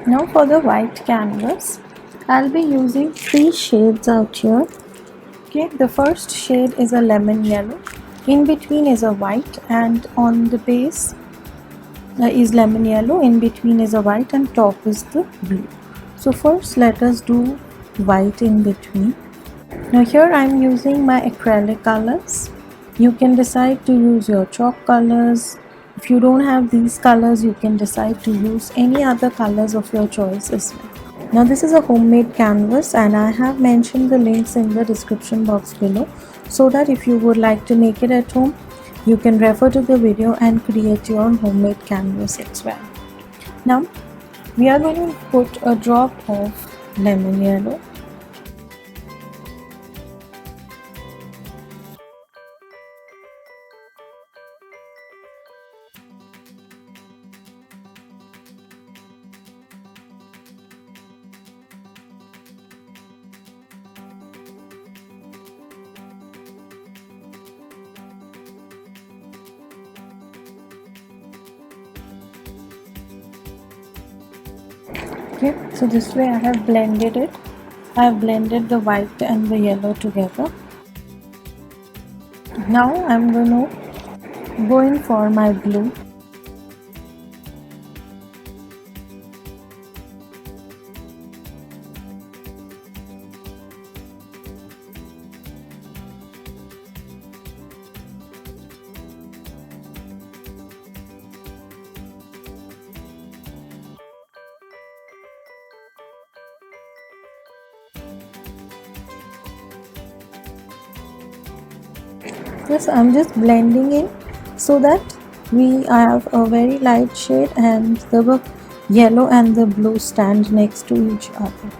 Now for the white canvas, I'll be using 3 shades out here. Okay, the first shade is a lemon yellow, in between is a white, and on the base is lemon yellow, in between is a white, and top is the blue. So first let us do white in between. Now here I am using my acrylic colors. You can decide to use your chalk colors. If you don't have these colors, you can decide to use any other colors of your choice as well. Now this is a homemade canvas, and I have mentioned the links in the description box below, so that if you would like to make it at home, you can refer to the video and create your own homemade canvas as well. Now we are going to put a drop of lemon yellow. Okay, so this way I have blended it. I have blended the white and the yellow together. Now I'm going to go in for my blue. Yes, I'm just blending in so that we have a very light shade and the yellow and the blue stand next to each other.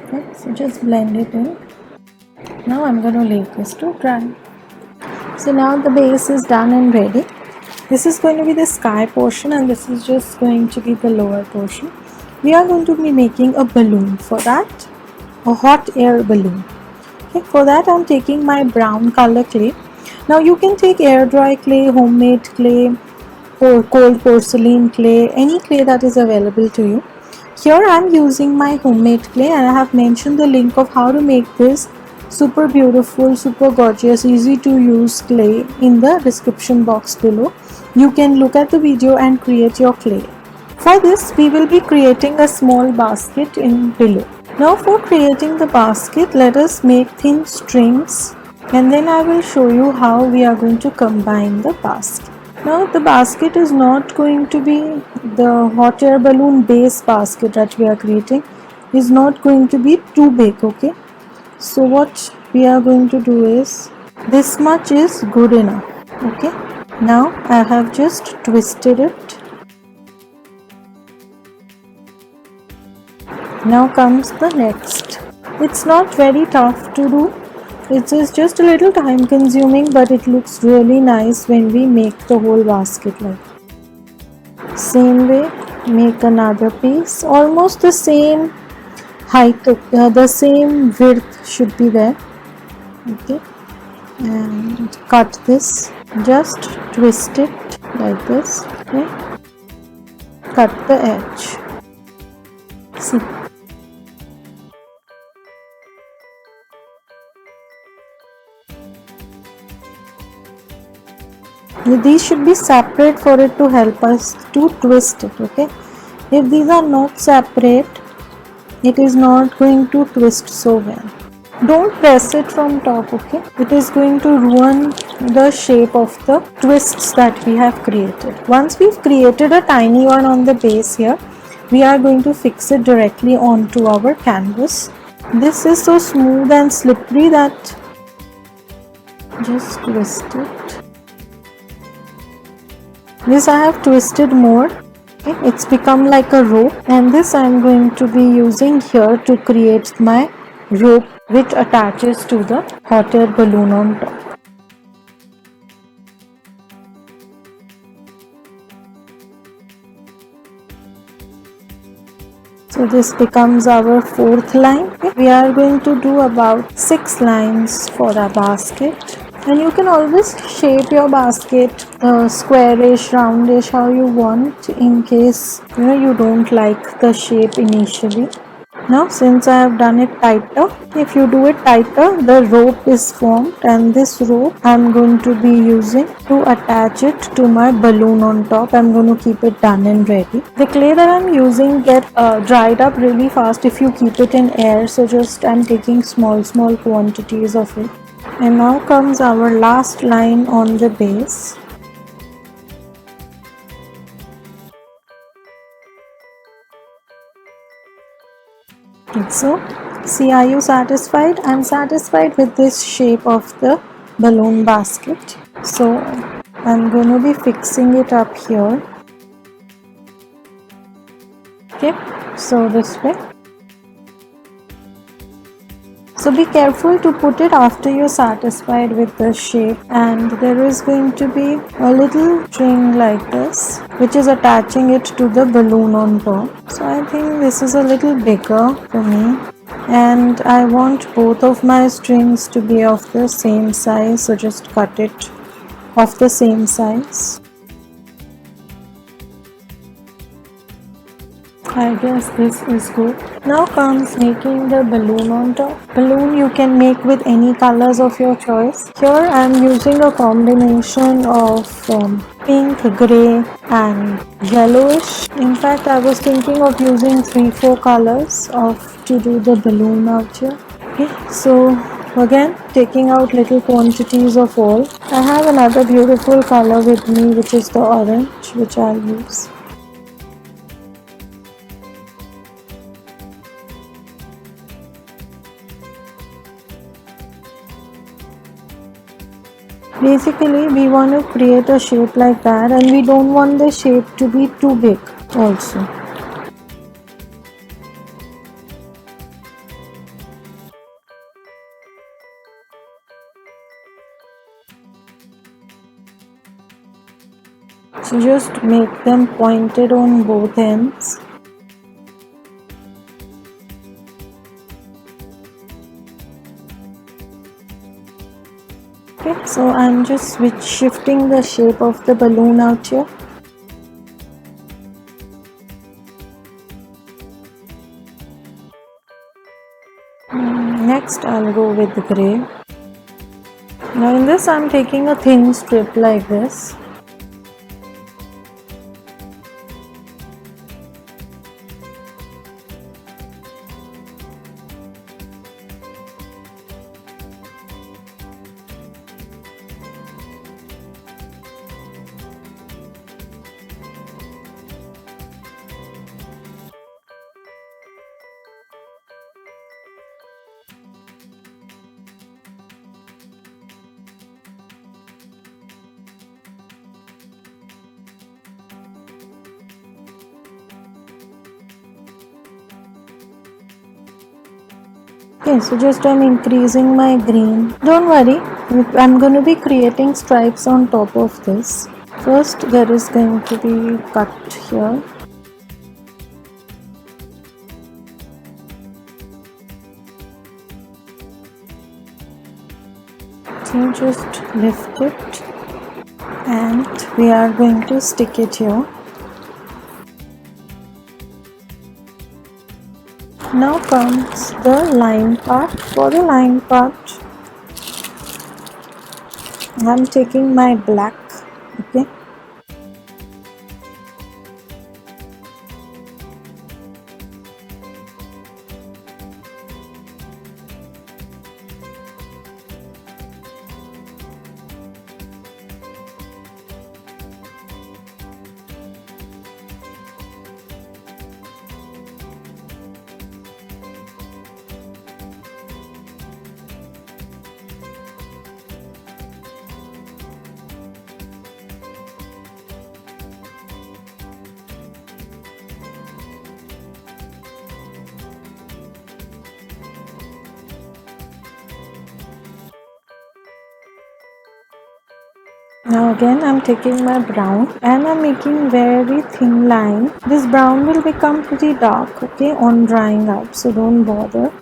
Okay, so just blend it in. Now I'm going to leave this to dry. So now the base is done and ready. This is going to be the sky portion, and this is just going to be the lower portion. We are going to be making a balloon. For that, a hot air balloon. Okay, for that I'm taking my brown color clay. Now you can take air dry clay, homemade clay, or cold porcelain clay, any clay that is available to you. Here I am using my homemade clay, and I have mentioned the link of how to make this super beautiful, super gorgeous, easy to use clay in the description box below. You can look at the video and create your clay. For this we will be creating a small basket in below. Now for creating the basket, let us make thin strings, and then I will show you how we are going to combine the basket. Now the basket is not going to be the hot air balloon base basket that we are creating, is not going to be too big. Okay, so what we are going to do is, this much is good enough. Okay, now I have just twisted it. Now comes the next. It's not very tough to do. It is just a little time consuming, but it looks really nice when we make the whole basket like that. Same way, make another piece, almost the same height, the same width should be there. Okay, and cut this, just twist it like this. Okay, cut the edge. See, these should be separate for it to help us to twist it. Okay, if these are not separate, it is not going to twist so well. Don't press it from top. Okay, it is going to ruin the shape of the twists that we have created. Once we've created a tiny one on the base here, we are going to fix it directly onto our canvas. This is so smooth and slippery that just twist it. This I have twisted more. Okay, it's become like a rope, and this I'm going to be using here to create my rope which attaches to the hot air balloon on top. So this becomes our fourth line. We are going to do about 6 lines for our basket, and you can always shape your basket squarish, roundish, how you want, in case you don't like the shape initially. Now since I have done it tighter, if you do it tighter, the rope is formed, and this rope I am going to be using to attach it to my balloon on top. I am going to keep it done and ready. The clay that I am using get dried up really fast if you keep it in air, so just I am taking small quantities of it. And now comes our last line on the base. So, see, are you satisfied? I'm satisfied with this shape of the balloon basket. So, I'm going to be fixing it up here. Okay, so this way. So be careful to put it after you're satisfied with the shape, and there is going to be a little string like this which is attaching it to the balloon on top. So I think this is a little bigger for me, and I want both of my strings to be of the same size, so just cut it of the same size. I guess this is good. Now comes making the balloon on top. Balloon you can make with any colors of your choice. Here I am using a combination of pink, grey and yellowish. In fact, I was thinking of using 3-4 colors to do the balloon out here. Okay, so again taking out little quantities of all. I have another beautiful color with me, which is the orange, which I'll use. Basically, we want to create a shape like that, and we don't want the shape to be too big also. So just make them pointed on both ends. Okay, so I'm just shifting the shape of the balloon out here. Next I'll go with the grey. Now in this I'm taking a thin strip like this. Okay, so just I'm increasing my green. Don't worry, I'm going to be creating stripes on top of this. First there is going to be cut here. So just lift it, and we are going to stick it here. Now comes the line part. For the line part, I'm taking my black. Okay. Now again I'm taking my brown and I'm making very thin line. This brown will become pretty dark, okay, on drying up, so don't bother.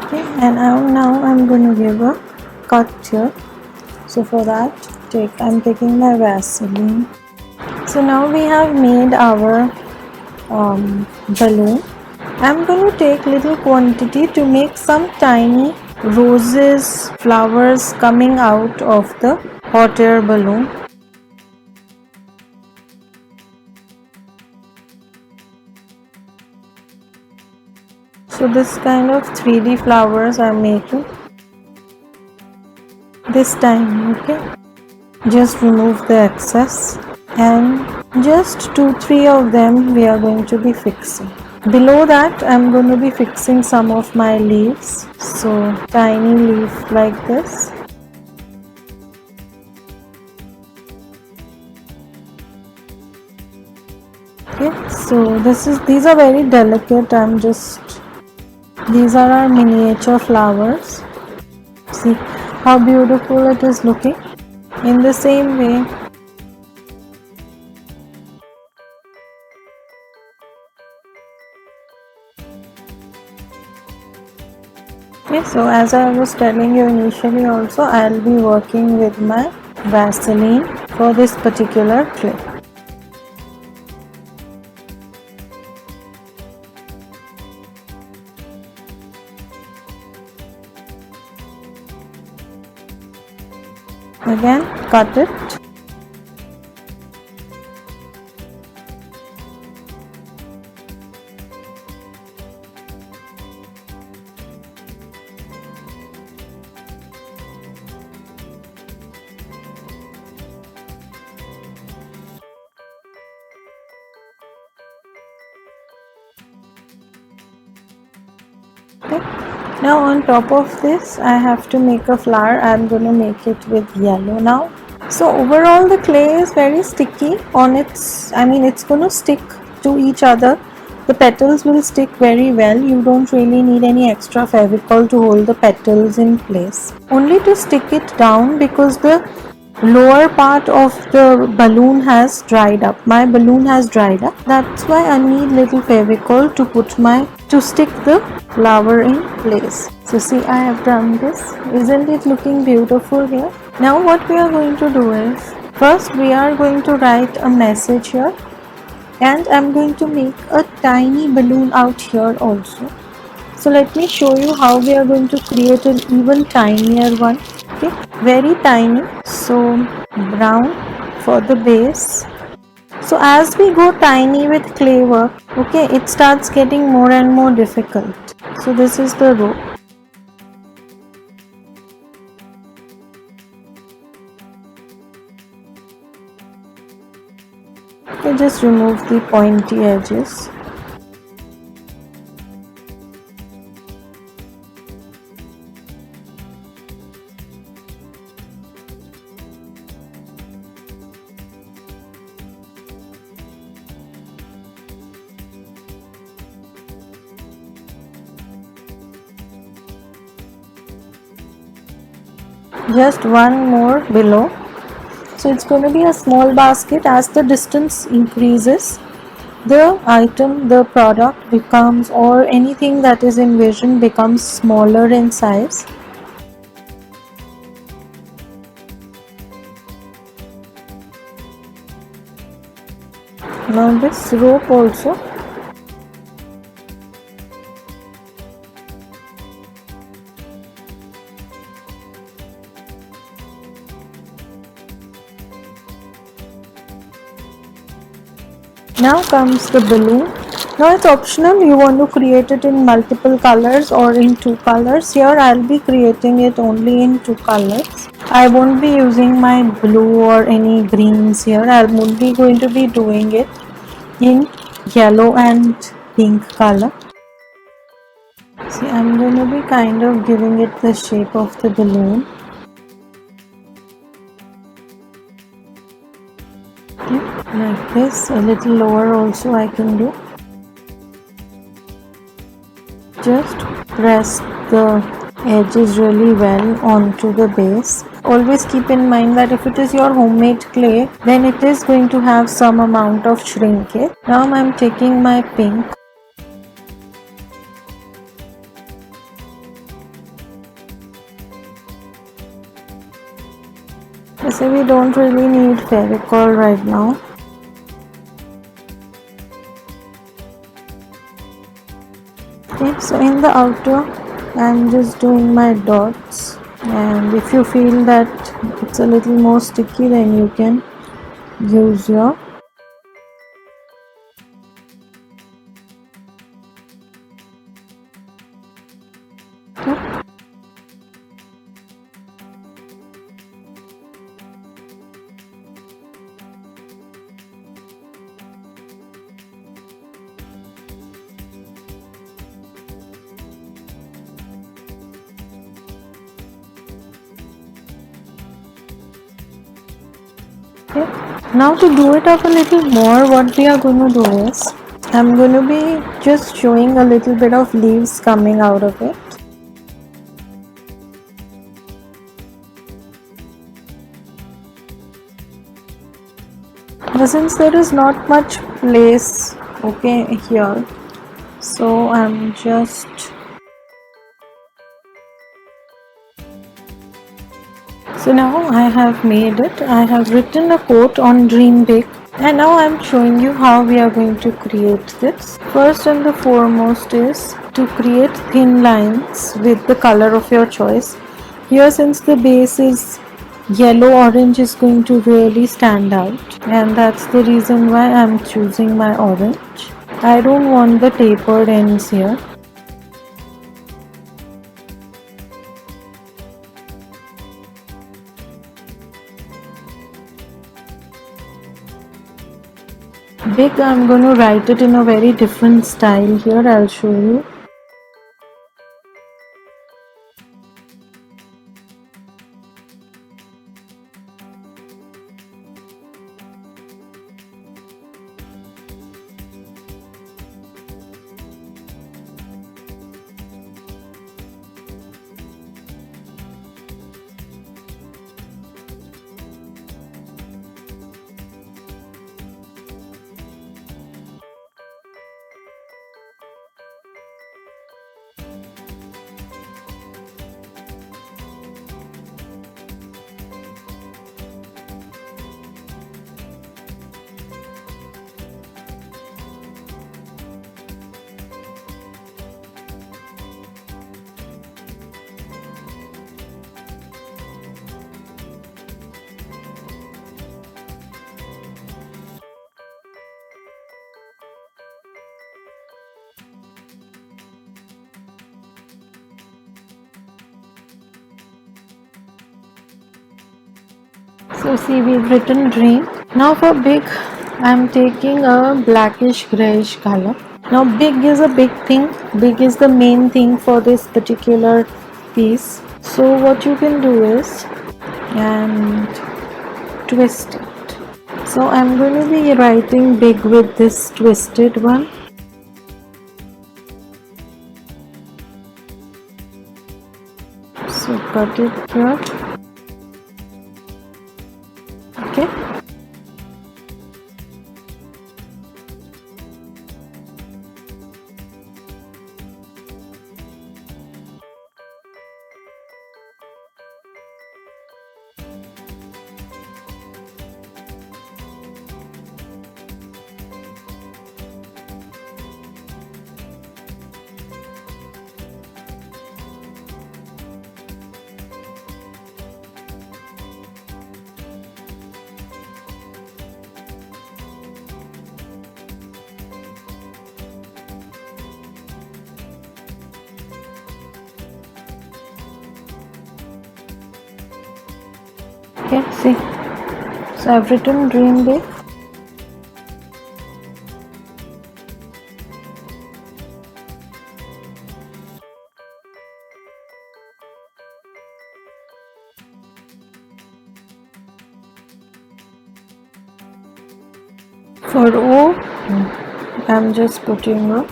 Okay, and now I'm going to give a cut here. So for that, I'm taking my Vaseline. So now we have made our balloon. I'm going to take little quantity to make some tiny roses, flowers coming out of the hot air balloon. So this kind of 3D flowers I'm making this time, okay? Just remove the excess and just 2-3 of them we are going to be fixing. Below that I'm going to be fixing some of my leaves. So tiny leaf like this. Okay, so these are very delicate. These are our miniature flowers. See how beautiful it is looking. In the same way, okay, so as I was telling you initially also, I'll be working with my Vaseline for this particular clip. Again, cut it. Okay. Now on top of this I have to make a flower. I'm going to make it with yellow now. So overall the clay is very sticky on it's going to stick to each other. The petals will stick very well. You don't really need any extra Fevicol to hold the petals in place. Only to stick it down because the lower part of the balloon has dried up. My balloon has dried up. That's why I need little Fevicol to stick the flower in place. So see, I have done this. Isn't it looking beautiful here? Now what we are going to do is, first we are going to write a message here, and I'm going to make a tiny balloon out here also. So let me show you how we are going to create an even tinier one. Okay, very tiny. So brown for the base. So as we go tiny with clay work, okay, it starts getting more and more difficult. So this is the row. Okay, just remove the pointy edges. Just one more below. So it's going to be a small basket. As the distance increases, the item, the product becomes, or anything that is envisioned becomes smaller in size. Now this rope also. Now comes the balloon. Now it's optional, you want to create it in multiple colors or in two colors. Here I'll be creating it only in two colors. I won't be using my blue or any greens here. I'm only going to be doing it in yellow and pink color. See, I'm going to be kind of giving it the shape of the balloon. Okay, like this. A little lower also I can do. Just press the edges really well onto the base. Always keep in mind that if it is your homemade clay, then it is going to have some amount of shrinkage. Now I'm taking my pink. So we don't really need Fevicol right now. Okay, so in the outer I'm just doing my dots, and if you feel that it's a little more sticky, then you can use your okay. Now to do it up a little more, what we are going to do is, I'm going to be just showing a little bit of leaves coming out of it. But since there is not much place here, so I'm just So now I have made it. I have written a quote on Dream Big, and now I'm showing you how we are going to create this. First and the foremost is to create thin lines with the color of your choice. Here, since the base is yellow, orange is going to really stand out, and that's the reason why I'm choosing my orange. I don't want the tapered ends here. Big, I'm going to write it in a very different style here. I'll show you. So see, we've written Dream. Now for Big, I'm taking a blackish grayish color. Now Big is a big thing. Big is the main thing for this particular piece. So what you can do is, and twist it. So I'm going to be writing Big with this twisted one. So cut it here. Okay. Okay, see. So I've written dream big. For O, I'm just putting a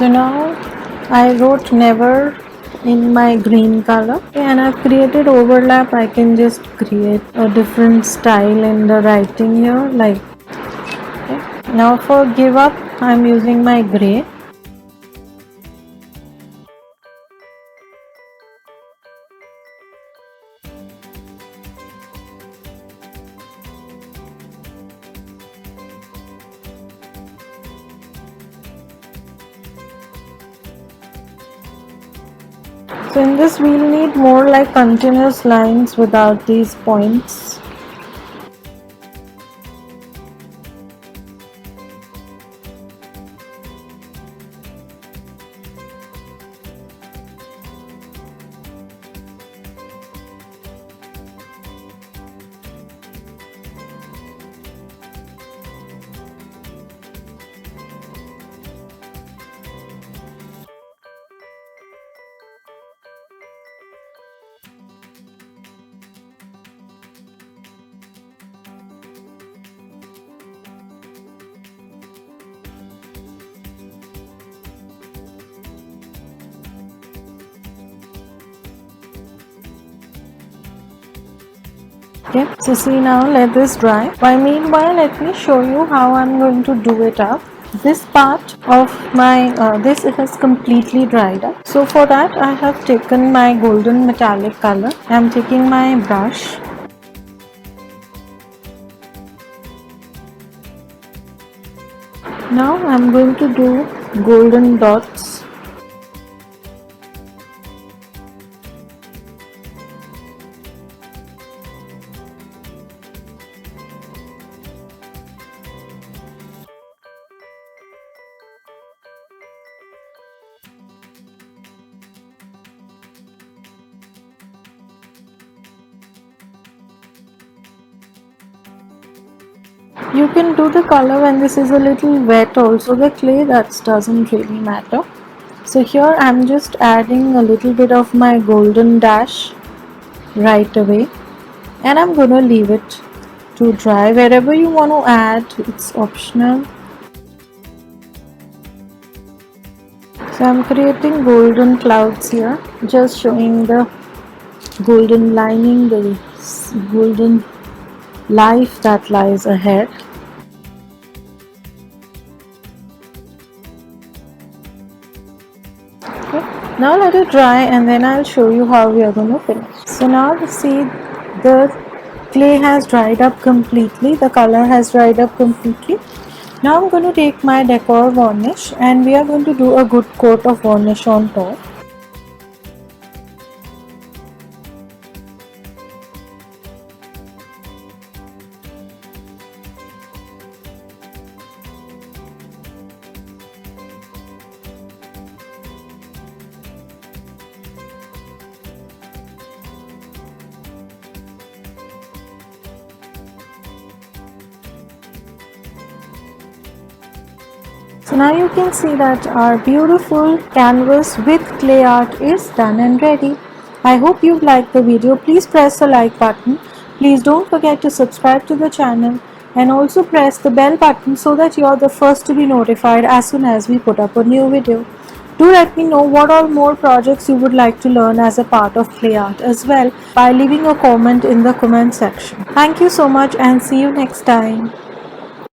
So now I wrote never in my green color, and I've created overlap. I can just create a different style in the writing here, like okay. Now for give up, I'm using my gray. So in this we'll need more like continuous lines without these points. Okay, so see now let this dry. But meanwhile let me show you how I'm going to do it up. This part of my this has completely dried up. So for that I have taken my golden metallic color. I'm taking my brush. Now I'm going to do golden dots. You can do the color when this is a little wet also, the clay, that doesn't really matter. So here I'm just adding a little bit of my golden dash right away, and I'm gonna leave it to dry. Wherever you want to add, it's optional. So I'm creating golden clouds here, just showing the golden lining, the golden life that lies ahead. Okay. Now let it dry and then I'll show you how we are going to finish. So now you see the clay has dried up completely, the color has dried up completely. Now I'm going to take my decor varnish and we are going to do a good coat of varnish on top. So now you can see that our beautiful canvas with clay art is done and ready. I hope you liked the video. Please press the like button. Please don't forget to subscribe to the channel and also press the bell button so that you are the first to be notified as soon as we put up a new video. Do let me know what all more projects you would like to learn as a part of clay art as well by leaving a comment in the comment section. Thank you so much and see you next time.